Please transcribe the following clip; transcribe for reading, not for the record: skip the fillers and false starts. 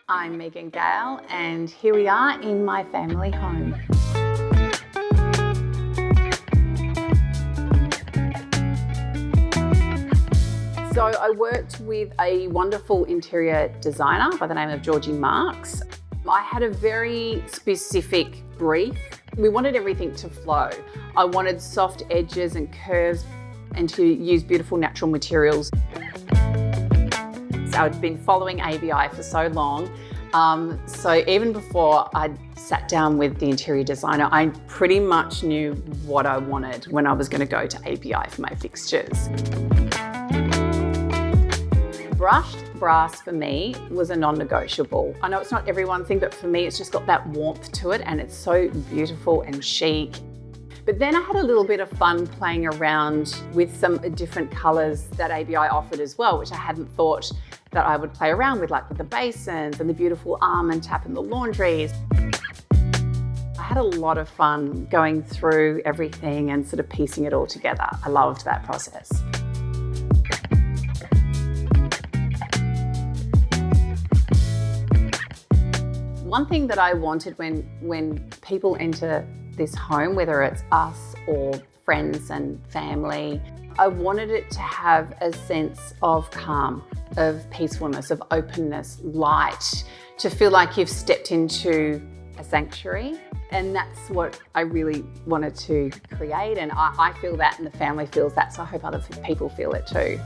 I'm Megan Gale, and here we are in my family home. So I worked with a wonderful interior designer by the name of Georgie Marks. I had a very specific brief. We wanted everything to flow. I wanted soft edges and curves and to use beautiful natural materials. So I'd been following ABI for so long. So even before I sat down with the interior designer, I pretty much knew what I wanted when I was going to go to ABI for my fixtures. Brushed brass for me was a non-negotiable. I know it's not everyone's thing, but for me it's just got that warmth to it and it's so beautiful and chic. But then I had a little bit of fun playing around with some different colours that ABI offered as well, which I hadn't thought that I would play around with, like with the basins and the beautiful almond tap and the laundries. I had a lot of fun going through everything and sort of piecing it all together. I loved that process. One thing that I wanted when people enter this home, whether it's us or friends and family, I wanted it to have a sense of calm, of peacefulness, of openness, light, to feel like you've stepped into a sanctuary. And that's what I really wanted to create. And I feel that and the family feels that, so I hope other people feel it too.